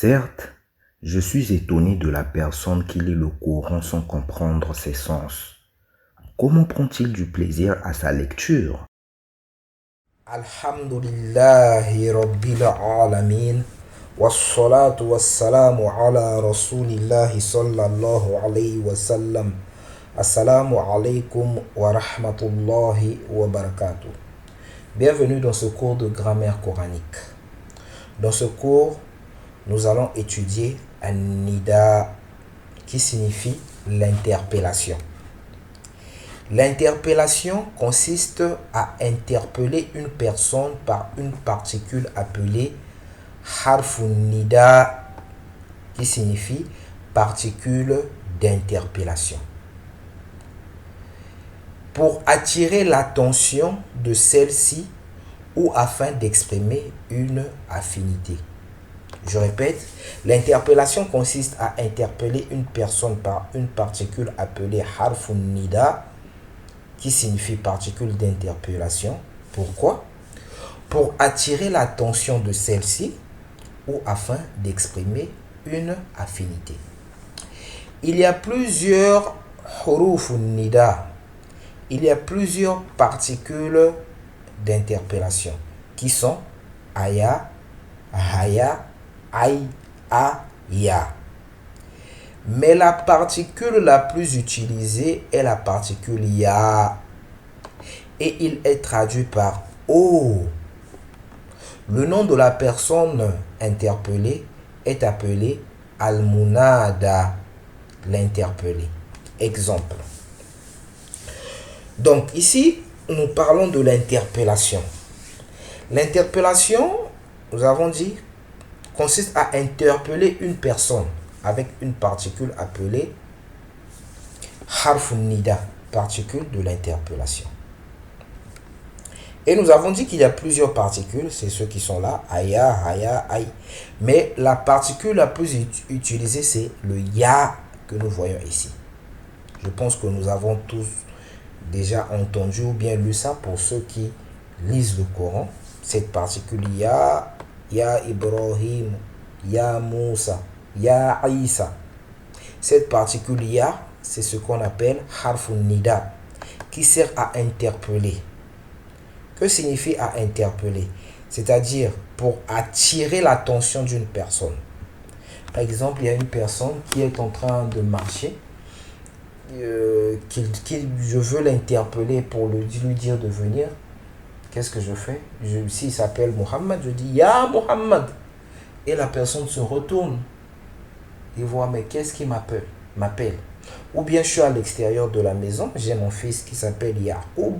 Certes, je suis étonné de la personne qui lit le Coran sans comprendre ses sens. Comment prend-il du plaisir à sa lecture? Alhamdulillahi Rabbil Alamin. Wassalatu wassalamu ala Rasulillahi sallallahu alayhi wa sallam. Assalamu alaikum wa rahmatullahi wa barakatuh. Bienvenue dans ce cours de grammaire coranique. Dans ce cours, nous allons étudier An-Nida, qui signifie l'interpellation. L'interpellation consiste à interpeller une personne par une particule appelée harfun nida, qui signifie particule d'interpellation, pour attirer l'attention de celle-ci ou afin d'exprimer une affinité. Je répète, l'interpellation consiste à interpeller une personne par une particule appelée harfun nida, qui signifie particule d'interpellation. Pourquoi? Pour attirer l'attention de celle-ci ou afin d'exprimer une affinité. Il y a plusieurs hurufun nida. Il y a plusieurs particules d'interpellation qui sont aya, haya, ay, a, ya. Mais la particule la plus utilisée est la particule ya, et il est traduit par o. Le nom de la personne interpellée est appelé al-munada, l'interpellé. Exemple. Donc ici, nous parlons de l'interpellation. L'interpellation, nous avons dit, consiste à interpeller une personne avec une particule appelée harfun nida, particule de l'interpellation. Et nous avons dit qu'il y a plusieurs particules, c'est ceux qui sont là, aya, haya, ay. Mais la particule la plus utilisée, c'est le ya que nous voyons ici. Je pense que nous avons tous déjà entendu ou bien lu ça pour ceux qui lisent le Coran. Cette particule ya, ya Ibrahim, ya Moussa, ya Isa. Cette particule ya, c'est ce qu'on appelle harfun nida, qui sert à interpeller. Que signifie à interpeller? C'est-à-dire pour attirer l'attention d'une personne. Par exemple, il y a une personne qui est en train de marcher, je veux l'interpeller pour lui dire de venir. Qu'est-ce que je fais? S'il s'appelle Mohammed, je dis Ya Mohammed. Et la personne se retourne et voit, mais qu'est-ce qui m'appelle? Ou bien je suis à l'extérieur de la maison, j'ai mon fils qui s'appelle Yacoub.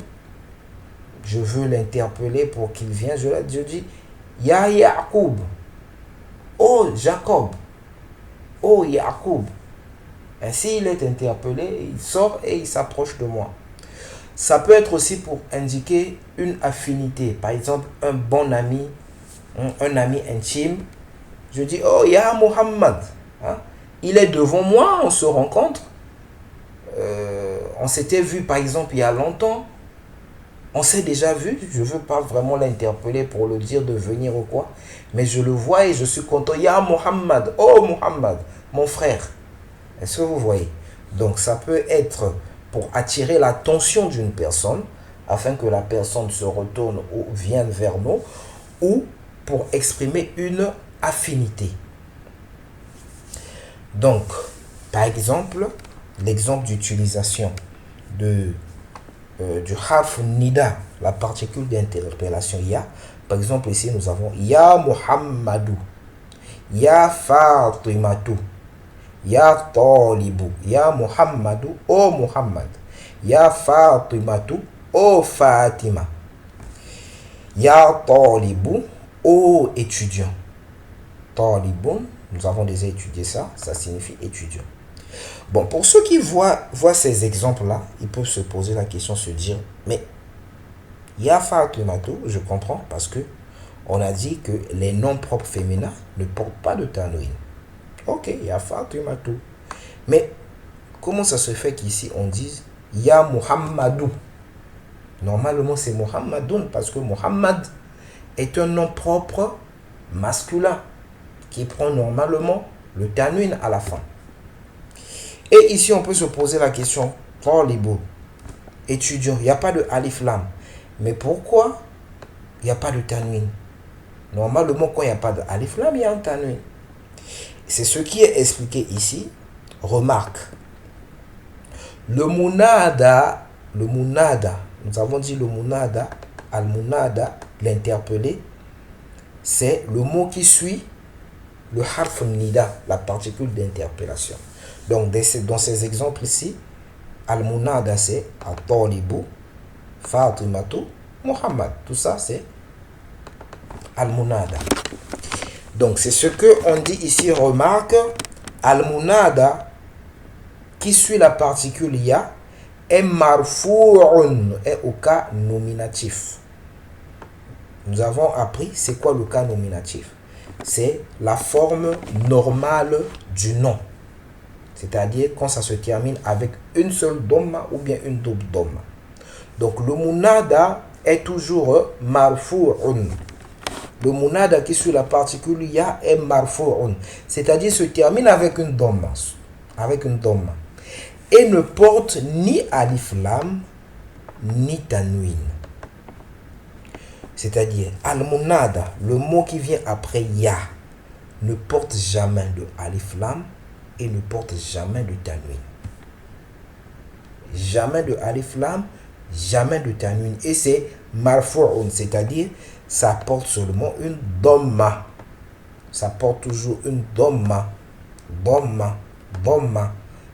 Je veux l'interpeller pour qu'il vienne. Je dis Ya Yacoub. Oh Jacob. Oh Yacoub. Ainsi il est interpellé, il sort et il s'approche de moi. Ça peut être aussi pour indiquer une affinité. Par exemple, un bon ami, un ami intime. Je dis oh Ya Mohammed. Il est devant moi, on se rencontre. On s'était vu par exemple il y a longtemps. On s'est déjà vu, je ne veux pas vraiment l'interpeller pour le dire de venir ou quoi, mais je le vois et je suis content. Ya Mohammed, oh Mohammed, mon frère. Est-ce que vous voyez? Donc ça peut être pour attirer l'attention d'une personne, afin que la personne se retourne ou vienne vers nous, ou pour exprimer une affinité. Donc, par exemple, l'exemple d'utilisation du harf nida, la particule d'interpellation ya. Par exemple, ici nous avons Ya Muhammadou, Ya Fatimatu, Ya Talibu, Ya Muhammadou, oh Muhammad, Ya Fatimatu, oh Fatima, Ya Talibu, oh étudiant. Talibun, nous avons déjà étudié ça, ça signifie étudiant. Bon, pour ceux qui voient ces exemples-là, ils peuvent se poser la question, se dire, mais Ya Fatimatu, je comprends, parce que on a dit que les noms propres féminins ne portent pas de tanwin. Ok, Ya Fatimatu. Mais comment ça se fait qu'ici on dise Ya Muhammadou? Normalement c'est Muhammadoun, parce que Muhammad est un nom propre masculin qui prend normalement le tanwin à la fin. Et ici, on peut se poser la question, talibou, étudiant, il n'y a pas de alif lam. Mais pourquoi il n'y a pas de tanwin? Normalement, quand il n'y a pas de alif lam, il y a un tanwin. C'est ce qui est expliqué ici. Remarque. Le munada, nous avons dit le munada, al-munada, l'interpellé, c'est le mot qui suit le harf nida, la particule d'interpellation. Donc, dans ces exemples ici, al-munada, c'est al-talibou, Fatimatu, Muhammad. Tout ça, c'est al-munada. Donc, c'est ce que on dit ici, remarque, al-munada, qui suit la particule ya, est marfou'un, est au cas nominatif. Nous avons appris, c'est quoi le cas nominatif? C'est la forme normale du nom. C'est-à-dire quand ça se termine avec une seule dhamma ou bien une double dhamma. Donc le munada est toujours marfou'un. Le munada qui suit la particule ya est marfou'un. C'est-à-dire se termine avec une dhamma. Et ne porte ni alif lam ni tanwin. C'est-à-dire al-munada, le mot qui vient après ya, ne porte jamais de alif lam et ne porte jamais de tanwin. Jamais de alif lam, jamais de tanwin. Et c'est marfou'un, c'est-à-dire ça porte seulement une dhamma. Ça porte toujours une dhamma,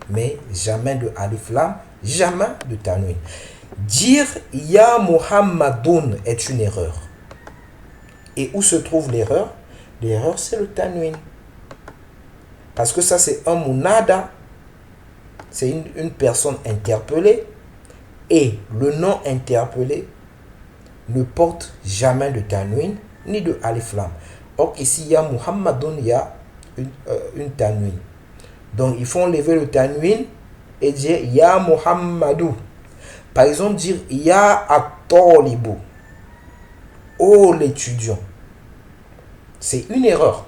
mais jamais de alif lam, jamais de tanwin. Dire ya Muhammadun est une erreur. Et où se trouve l'erreur? L'erreur, c'est le tanwin. Parce que ça, c'est un munada. C'est une personne interpellée. Et le nom interpellé ne porte jamais de tanwin ni de alif lam. Or, ici, ya Muhammadun, il y a une tanwin. Donc, il faut enlever le tanwin et dire ya Muhammadou. Par exemple, dire ya at-talibou. Oh l'étudiant. C'est une erreur.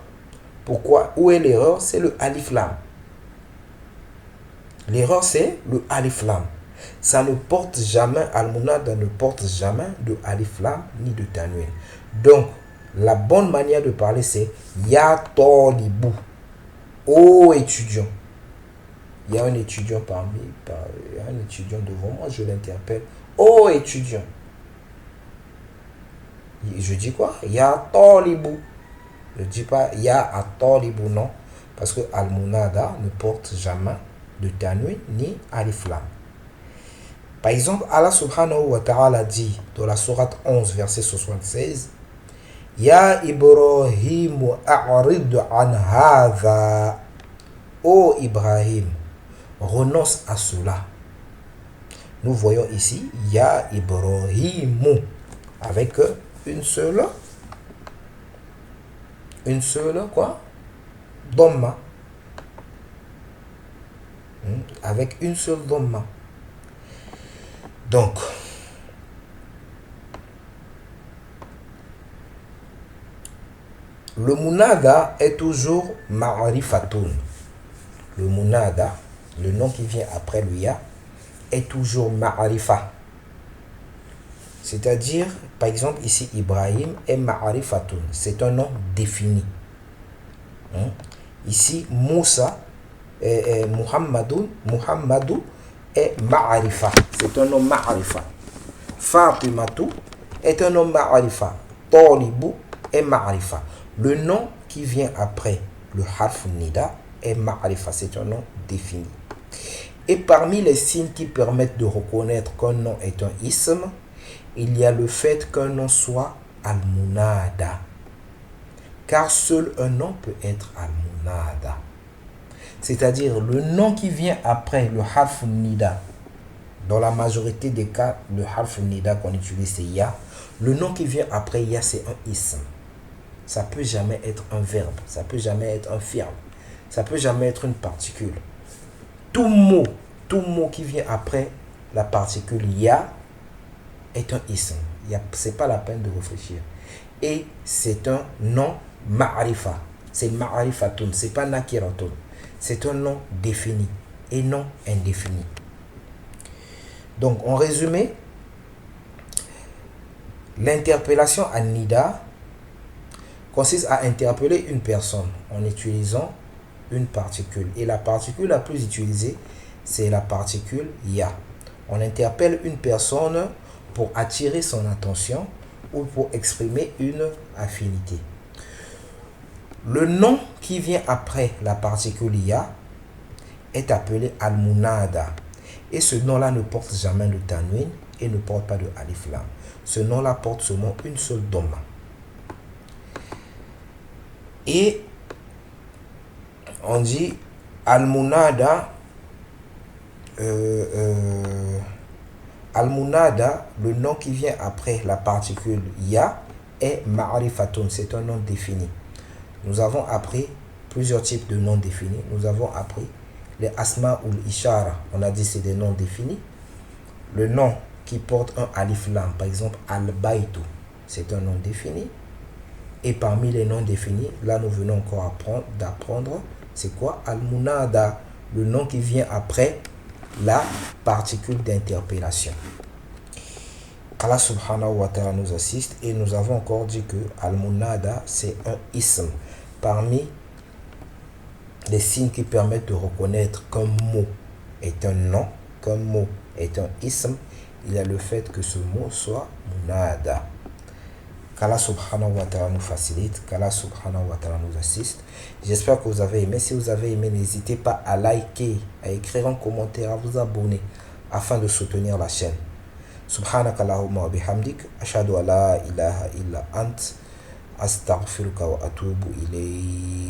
Pourquoi? Où est l'erreur? C'est le alif lam. L'erreur, c'est le alif lam. Ça ne porte jamais, al-munada ne porte jamais de alif lam ni de tanwin. Donc, la bonne manière de parler, c'est ya talibou. Oh étudiant. Il y a un étudiant un étudiant devant moi, je l'interpelle. Oh étudiant. Je dis quoi? Ya talibou. Je ne dis pas ya at-talibou, non. Parce que al-munada ne porte jamais de tanwin ni alif lam. Par exemple, Allah subhanahu wa ta'ala dit dans la sourate 11, verset 76, Ya Ibrahim a'rid an hadha. Oh Ibrahim, renonce à cela. Nous voyons ici Ya Ibrahim avec une seule quoi? Dhamma. Avec une seule dhamma. Donc, le munada est toujours ma'rifatun. Le munada, le nom qui vient après le ya, est toujours ma'rifa. C'est-à-dire, par exemple, ici, Ibrahim est ma'rifatun. C'est un nom défini. Ici, Moussa, Muhammadou est ma'rifa. C'est un nom ma'rifa. Fatimatu est un nom ma'rifa. Talibou est ma'rifa. Le nom qui vient après le harf nida est ma'rifa. C'est un nom défini. Et parmi les signes qui permettent de reconnaître qu'un nom est un ism, il y a le fait qu'un nom soit al-munada. Car seul un nom peut être al-munada. C'est-à-dire le nom qui vient après le harf nida. Dans la majorité des cas, le harf nida qu'on utilise, c'est ya. Le nom qui vient après ya, c'est un ism. Ça peut jamais être un verbe. Ça peut jamais être un verbe. Ça peut jamais être une particule. Tout mot qui vient après la particule ya est un ism. C'est pas la peine de réfléchir. Et c'est un nom ma'rifa. C'est ma'arifatun, c'est pas nakiratun. C'est un nom défini et non indéfini. Donc, en résumé, l'interpellation à nida consiste à interpeller une personne en utilisant une particule. Et la particule la plus utilisée, c'est la particule ya. On interpelle une personne pour attirer son attention ou pour exprimer une affinité. Le nom qui vient après la particule ya est appelé al-munada. Et ce nom-là ne porte jamais de tanwin et ne porte pas de alif lam. Ce nom-là porte seulement une seule dhamma. Et on dit al-munada, al-munada, le nom qui vient après la particule ya est ma'arifatun, c'est un nom défini. Nous avons appris plusieurs types de noms définis. Nous avons appris les asma ou l'ishara. On a dit c'est des noms définis. Le nom qui porte un alif lam, par exemple al-baytu, c'est un nom défini. Et parmi les noms définis, là nous venons encore d'apprendre, c'est quoi? Al-munada, le nom qui vient après la particule d'interpellation. Allah subhanahu wa ta'ala nous assiste et nous avons encore dit que al-munada c'est un ism. Parmi les signes qui permettent de reconnaître qu'un mot est un nom, qu'un mot est un ism, il y a le fait que ce mot soit munada. Qu'Allah subhanahu wa ta'ala nous facilite, qu'Allah subhanahu wa ta'ala nous assiste. J'espère que vous avez aimé. Si vous avez aimé, n'hésitez pas à liker, à écrire un commentaire, à vous abonner afin de soutenir la chaîne. Subhanaka Allahumma wa bihamdik, ashhadu an la ilaha illa ant, astaghfiruka wa atubu ilayk.